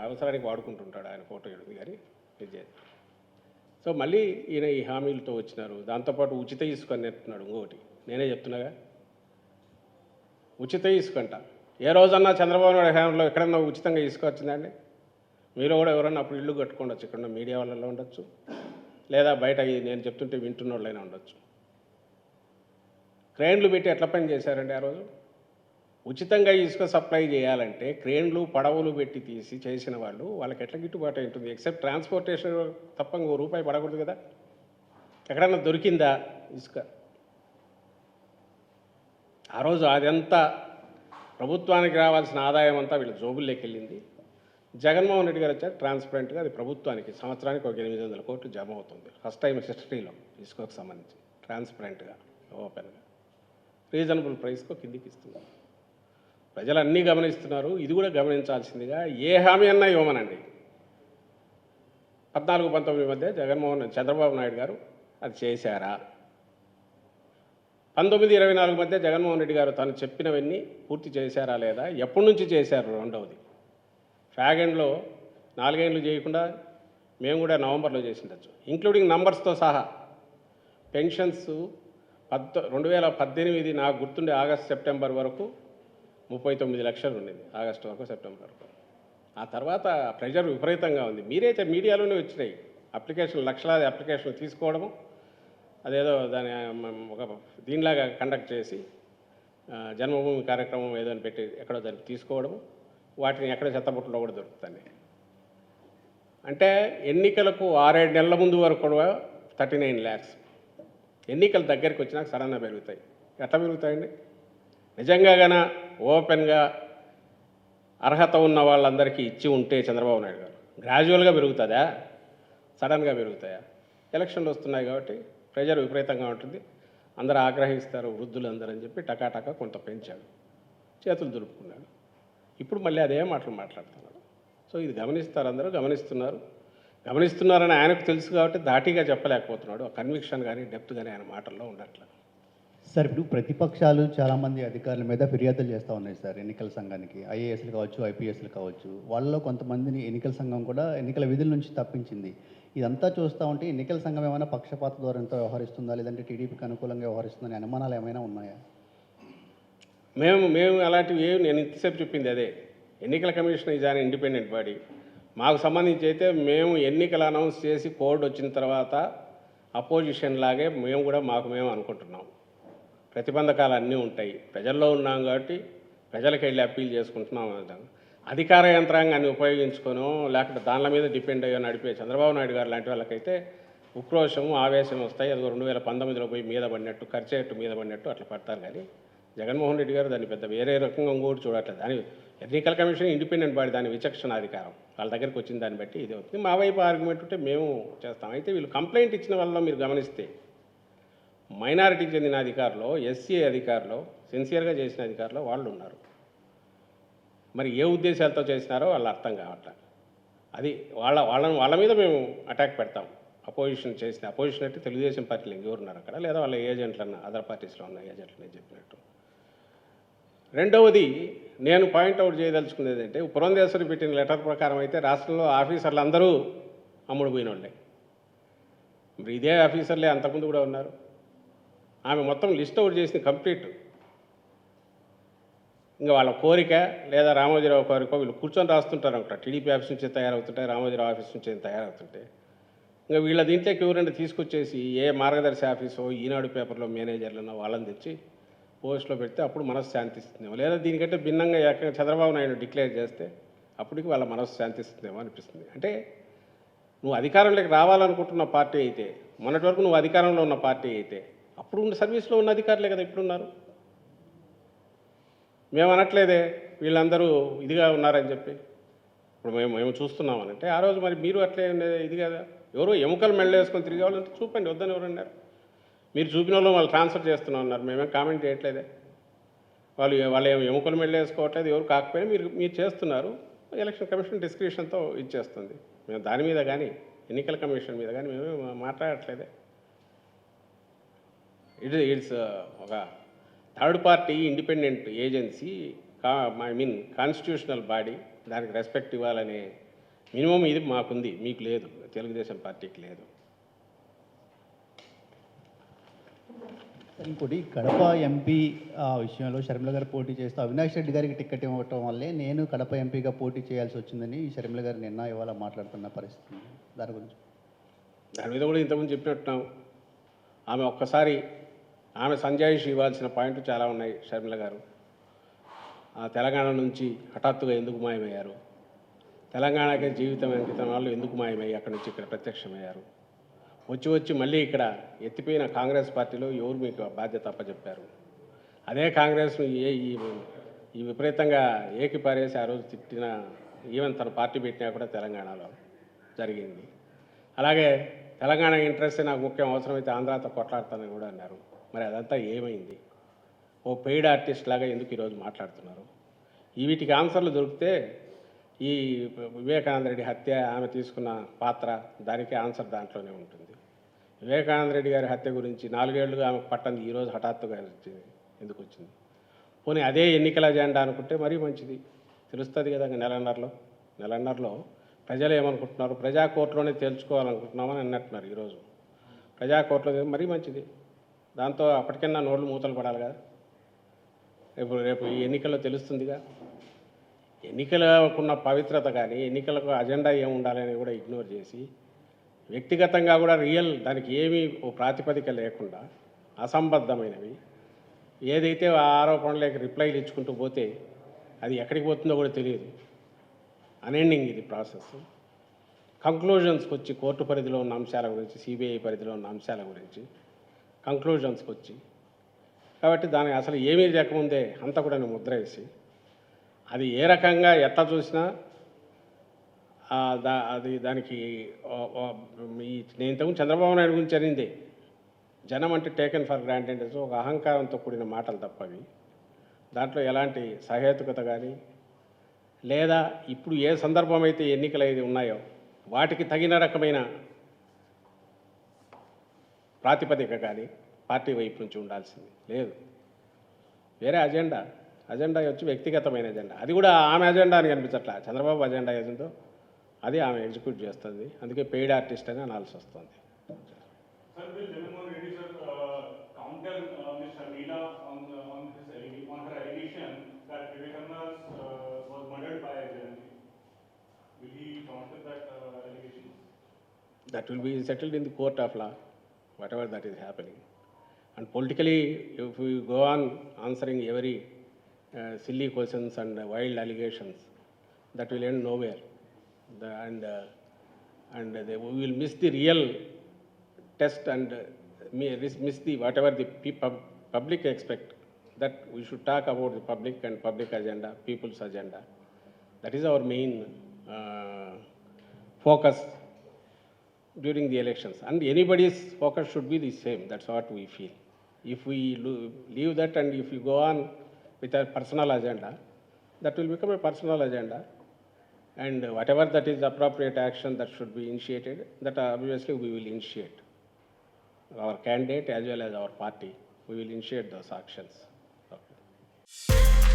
అవసరానికి వాడుకుంటుంటాడు ఆయన ఫోటో ఎడుగు కానీ విజయ్. సో మళ్ళీ ఈయన ఈ హామీలతో వచ్చినారు. దాంతోపాటు ఉచిత ఇసుక అని అంటున్నాడు. ఇంకొకటి నేనే చెప్తున్నాగా, ఉచిత ఇసుక అంట. ఏ రోజన్నా చంద్రబాబు నాయుడు హయాంలో ఎక్కడన్నా ఉచితంగా ఇసుక వచ్చిందండి? మీరు కూడా ఎవరన్నా అప్పుడు ఇల్లు కట్టుకోవచ్చు, ఇక్కడ మీడియా వాళ్ళలో ఉండొచ్చు, లేదా బయట నేను చెప్తుంటే వింటున్న వాళ్ళైనా ఉండొచ్చు. క్రేన్లు పెట్టి ఎట్లా పని చేశారండి ఆ రోజు? ఉచితంగా ఇసుక సప్లై చేయాలంటే క్రేన్లు పడవలు పెట్టి తీసి చేసిన వాళ్ళకి ఎట్లా గిట్టుబాటు ఉంటుంది? ఎక్సెప్ట్ ట్రాన్స్పోర్టేషన్ తప్ప ఇంకో రూపాయి పడకూడదు కదా. ఎక్కడన్నా దొరికిందా ఇసుక? ఆ రోజు అదంతా ప్రభుత్వానికి రావాల్సిన ఆదాయం అంతా వీళ్ళ జోబుల్లోకి వెళ్ళింది. జగన్మోహన్ రెడ్డి గారు వచ్చారు, ట్రాన్స్పరెంట్గా అది ప్రభుత్వానికి సంవత్సరానికి ఒక 800 కోట్లు జమ అవుతుంది. ఫస్ట్ టైం హిస్టరీలో ఇసుకకు సంబంధించి ట్రాన్స్పరెంట్గా, ఓపెన్గా, రీజనబుల్ ప్రైస్కు కిందికి ఇస్తుంది. ప్రజలు అన్నీ గమనిస్తున్నారు. ఇది కూడా గమనించాల్సిందిగా ఏ హామీ అన్నా ఇవ్వమనండి. 14-19 మధ్య చంద్రబాబు నాయుడు గారు అది చేశారా? 19-24 మధ్య జగన్మోహన్ రెడ్డి గారు తను చెప్పినవన్నీ పూర్తి చేశారా లేదా? ఎప్పటి నుంచి చేశారు? రెండవది, ఫ్యాగెండ్లో 4 ఏళ్ళు చేయకుండా మేము కూడా నవంబర్లో చేసిండొచ్చు, ఇంక్లూడింగ్ నంబర్స్తో సహా. పెన్షన్స్ 2018 నాకు గుర్తుండే ఆగస్ట్ సెప్టెంబర్ వరకు 39 లక్షలు ఉండింది, ఆగస్టు వరకు సెప్టెంబర్ వరకు. ఆ తర్వాత ప్రెషర్ విపరీతంగా ఉంది. మీరైతే మీడియాలోనే వచ్చినాయి అప్లికేషన్లు, లక్షలాది అప్లికేషన్లు తీసుకోవడము, అదేదో దాని ఒక దీనిలాగా కండక్ట్ చేసి జన్మభూమి కార్యక్రమం ఏదో అని పెట్టి ఎక్కడో దాన్ని తీసుకోవడము, వాటిని ఎక్కడ చెత్తబుట్టలో కూడా దొరుకుతుంది. అంటే ఎన్నికలకు 6-7 నెలల ముందు వరకు కూడా 39 lakhs. ఎన్నికల దగ్గరికి వచ్చినాక సడన్గా పెరుగుతాయి. ఎట్లా పెరుగుతాయండి? నిజంగా గాన ఓపెన్గా అర్హత ఉన్న వాళ్ళందరికీ ఇచ్చి ఉంటే చంద్రబాబు నాయుడు గారు గ్రాడ్యువల్గా పెరుగుతుందా, సడన్గా పెరుగుతాయా? ఎలక్షన్లు వస్తున్నాయి కాబట్టి ప్రెజర్ విపరీతంగా ఉంటుంది, అందరూ ఆగ్రహిస్తారు వృద్ధులు అందరూ అని చెప్పి టకాటకా కొంత పెంచాడు, చేతులు దులుపుకున్నాడు. ఇప్పుడు మళ్ళీ అదే మాటలు మాట్లాడుతున్నాడు. సో ఇది గమనిస్తారు, అందరూ గమనిస్తున్నారని ఆయనకు తెలుసు కాబట్టి ధాటిగా చెప్పలేకపోతున్నాడు. ఆ కన్విక్షన్ కానీ డెప్త్ కానీ ఆయన మాటల్లో ఉండట్లేదు. సార్, ఇప్పుడు ప్రతిపక్షాలు చాలామంది అధికారుల మీద ఫిర్యాదులు చేస్తూ ఉన్నాయి సార్ ఎన్నికల సంఘానికి. ఐఏఎస్లు కావచ్చు, ఐపీఎస్లు కావచ్చు. వాళ్ళలో కొంతమందిని ఎన్నికల సంఘం కూడా ఎన్నికల విధుల నుంచి తప్పించింది. ఇదంతా చూస్తూ ఉంటే ఎన్నికల సంఘం ఏమైనా పక్షపాత ధోరణితో వ్యవహరిస్తుందా, లేదంటే టీడీపీకి అనుకూలంగా వ్యవహరిస్తుందని అనుమానాలు ఏమైనా ఉన్నాయా? మేము అలాంటివి ఏమి, నేను ఇంతసేపు చెప్పింది అదే. ఎన్నికల commission is an independent body. మాకు సంబంధించి అయితే మేము ఎన్నికలు అనౌన్స్ చేసి కోడ్ వచ్చిన తర్వాత అపోజిషన్ లాగే మేము కూడా మేము అనుకుంటున్నాం. ప్రతిబంధకాలు అన్నీ ఉంటాయి. ప్రజల్లో ఉన్నాం కాబట్టి ప్రజలకు వెళ్ళి అప్పీల్ చేసుకుంటున్నాం. అధికార యంత్రాంగాన్ని ఉపయోగించుకోనో లేకపోతే దానిల మీద డిపెండ్ అయ్యో నడిపే చంద్రబాబు నాయుడు గారు లాంటి వాళ్ళకైతే ఉక్రోషము, ఆవేశం వస్తాయి. అది 2019లో పోయి మీద పడినట్టు, ఖర్చేట్టు మీద పడినట్టు అట్లా పడతారు. కానీ జగన్మోహన్ రెడ్డి గారు దాన్ని పెద్ద వేరే రకంగా ఇంకోటి చూడట్లేదు. దాని ఎన్నికల కమిషన్ ఇండిపెండెంట్ బాడీ, దాని విచక్షణ అధికారం వాళ్ళ దగ్గరికి వచ్చిన దాన్ని బట్టి ఇది అవుతుంది. మా వైపు ఆర్గ్యుమెంట్ ఉంటే మేము చేస్తాం. అయితే వీళ్ళు కంప్లైంట్ ఇచ్చిన వాళ్ళలో మీరు గమనిస్తే మైనారిటీకి చెందిన అధికారులు, ఎస్సీ అధికారులు, సిన్సియర్గా చేసిన అధికారులు వాళ్ళు ఉన్నారు. మరి ఏ ఉద్దేశాలతో చేసినారో వాళ్ళు అర్థం కావట్లేదు. అది వాళ్ళ మీద మేము అటాక్ పెడతాం. అపోజిషన్ అంటే తెలుగుదేశం పార్టీలు ఇంకెవరున్నారు అక్కడ, లేదా వాళ్ళ ఏజెంట్లన్న అదర్ పార్టీస్లో ఉన్న ఏజెంట్లు నేను చెప్పినట్టు. రెండవది నేను పాయింట్అవుట్ చేయదలుచుకునేది అంటే, పురంధేశ్వరి పెట్టిన లెటర్ ప్రకారం అయితే రాష్ట్రంలో ఆఫీసర్లు అందరూ అమ్ముడు పోయిన వాళ్ళే. మరి ఇదే ఆఫీసర్లే అంతకుముందు కూడా ఉన్నారు. ఆమె మొత్తం లిస్ట్ అవుట్ చేసింది కంప్లీట్. ఇంకా వాళ్ళ కోరిక లేదా రామోజీరావు కోరిక వీళ్ళు కూర్చొని రాస్తుంటారు అనుకుంటా. టీడీపీ ఆఫీస్ నుంచి తయారవుతుంటాయి, రామోజీరావు ఆఫీస్ నుంచి తయారవుతుంటే ఇంకా వీళ్ళ దీంట్లోకి ఎవరైనా తీసుకొచ్చేసి ఏ మార్గదర్శి ఆఫీసో, ఈనాడు పేపర్లో మేనేజర్లను వాళ్ళని తెచ్చి పోస్ట్లో పెడితే అప్పుడు మనసు శాంతిస్తుందేమో, లేదా దీనికంటే భిన్నంగా ఏకంగా చంద్రబాబు నాయుడు డిక్లేర్ చేస్తే అప్పటికి వాళ్ళ మనసు శాంతిస్తుందేమో అనిపిస్తుంది. అంటే నువ్వు అధికారంలోకి రావాలనుకుంటున్న పార్టీ అయితే, మొన్నటి వరకు నువ్వు అధికారంలో ఉన్న పార్టీ అయితే, అప్పుడు ఉన్న సర్వీస్లో ఉన్న అధికారులే కదా ఇప్పుడున్నారు. మేము అనట్లేదే వీళ్ళందరూ ఇదిగా ఉన్నారని చెప్పి. ఇప్పుడు మేము చూస్తున్నామనంటే ఆ రోజు మరి మీరు అట్లే ఇది కదా, ఎవరో ఎముకలు మెళ్ళేసుకొని తిరిగే వాళ్ళంటే చూపండి, వద్దని ఎవరు అన్నారు? మీరు చూపిన వాళ్ళు ట్రాన్స్ఫర్ చేస్తున్నాం అన్నారు, మేమేం కామెంట్ చేయట్లేదే. వాళ్ళు ఎముకలు మెళ్ళేసుకోవట్లేదు, ఎవరు కాకపోయినా మీరు చేస్తున్నారు. ఎలక్షన్ కమిషన్ డిస్క్రిప్షన్తో ఇచ్చేస్తుంది. మేము దాని మీద కానీ ఎన్నికల కమిషన్ మీద కానీ మేము మాట్లాడట్లేదే. ఇట్స్ ఒక third party independent agency, constitutional body, దానికి రెస్పెక్ట్ ఇవ్వాలనే మినిమం ఇది మాకుంది, మీకు లేదు, తెలుగుదేశం పార్టీకి లేదు. ఇంకోటి కడప ఎంపీ విషయంలో షర్మిల గారు పోటీ చేస్తూ అవినాష్ రెడ్డి గారికి టికెట్ ఇవ్వటం వల్లే నేను కడప ఎంపీగా పోటీ చేయాల్సి వచ్చిందని షర్మిల గారు నిన్న ఇవాళ మాట్లాడుతున్న పరిస్థితి ఉంది. దాని గురించి దాని మీద కూడా ఇంతకుముందు చెప్పినట్టున్నాం. ఆమె ఒక్కసారి ఆమె సంజాయిషి ఇవ్వాల్సిన పాయింట్లు చాలా ఉన్నాయి. షర్మిల గారు తెలంగాణ నుంచి హఠాత్తుగా ఎందుకు మాయమయ్యారు, తెలంగాణకే జీవితం అంకితం వాళ్ళు ఎందుకు మాయమయ్యి అక్కడి నుంచి ఇక్కడ ప్రత్యక్షమయ్యారు, వచ్చి మళ్ళీ ఇక్కడ ఎత్తిపోయిన కాంగ్రెస్ పార్టీలో ఎవరు మీకు బాధ్యత అప్పచెప్పారు, అదే కాంగ్రెస్ను ఈ విపరీతంగా ఏకిపారేసి ఆ రోజు తిట్టిన ఈవెన్ తన పార్టీ పెట్టినా కూడా తెలంగాణలో జరిగింది. అలాగే తెలంగాణ ఇంట్రెస్ట్ నాకు ముఖ్యం, అవసరమైతే ఆంధ్రాతో కొట్లాడతానని కూడా అన్నారు. మరి అదంతా ఏమైంది? ఓ పెయిడ్ ఆర్టిస్ట్ లాగా ఎందుకు ఈరోజు మాట్లాడుతున్నారు? వీటికి ఆన్సర్లు దొరికితే ఈ వివేకానంద రెడ్డి హత్య, ఆమె తీసుకున్న పాత్ర, దానికి ఆన్సర్ దాంట్లోనే ఉంటుంది. వివేకానంద రెడ్డి గారి హత్య గురించి 4 ఏళ్లుగా ఆమెకు పట్టంది, ఈరోజు హఠాత్తుగా ఎందుకు వచ్చింది? పోనీ అదే ఎన్నికల అజెండా అనుకుంటే మరీ మంచిది, తెలుస్తుంది కదా. నెలన్నరలో ప్రజలు ఏమనుకుంటున్నారు, ప్రజా కోర్టులోనే తేల్చుకోవాలనుకుంటున్నామని అన్నట్టున్నారు. ఈరోజు ప్రజా కోర్టులో మరీ మంచిది, దాంతో అప్పటికన్నా నోళ్ళు మూతలు పడాలి కదా. రేపు ఈ ఎన్నికల్లో తెలుస్తుందిగా. ఎన్నికలకున్న పవిత్రత కానీ ఎన్నికలకు అజెండా ఏముండాలని కూడా ఇగ్నోర్ చేసి వ్యక్తిగతంగా కూడా దానికి ఏమీ ఓ ప్రాతిపదిక లేకుండా అసంబద్ధమైనవి ఏదైతే ఆ ఆరోపణలకు రిప్లైలు ఇచ్చుకుంటూ పోతే అది ఎక్కడికి పోతుందో కూడా తెలియదు. అన్ఎండింగ్ ఇది ప్రాసెస్. కంక్లూజన్స్కి వచ్చి కోర్టు పరిధిలో ఉన్న అంశాల గురించి, సిబిఐ పరిధిలో ఉన్న అంశాల గురించి కంక్లూజన్స్కి వచ్చి, కాబట్టి దానికి అసలు ఏమీ లేకముందే అంతా కూడా ముద్ర వేసి అది ఏ రకంగా ఎట్లా చూసినా దానికి నేను ఇంతకుముందు చంద్రబాబు నాయుడు గురించి అనింది, జనం అంటే టేకెన్ ఫర్ గ్రాంటెడ్, ఒక అహంకారంతో కూడిన మాటలు తప్పవి. దాంట్లో ఎలాంటి సహేతుకత కానీ లేదా ఇప్పుడు ఏ సందర్భం అయితే ఎన్నికలు అయితే ఉన్నాయో వాటికి తగిన రకమైన ప్రాతిపదిక కానీ పార్టీ వైపు నుంచి ఉండాల్సింది లేదు. వేరే అజెండా వచ్చి వ్యక్తిగతమైన అజెండా, అది కూడా ఆమె అజెండా అని కనిపించట్లా. చంద్రబాబు అజెండా ఏదో అది ఆమె ఎగ్జిక్యూట్ చేస్తుంది, అందుకే పెయిడ్ ఆర్టిస్ట్ అని అనాల్సి వస్తుంది. That will be settled in the court of law, whatever that is happening. And politically, if we go on answering every silly questions and wild allegations, that will end nowhere. We will miss the real test and miss the whatever the public expect. That we should talk about the public and public agenda, people's agenda. That is our main focus during the elections, and anybody's focus should be the same. That's what we feel. If we leave that and if we go on with a personal agenda, that will become a personal agenda, and whatever that is appropriate action that should be initiated, that obviously we will initiate. Our candidate as well as our party, we will initiate those actions. Okay.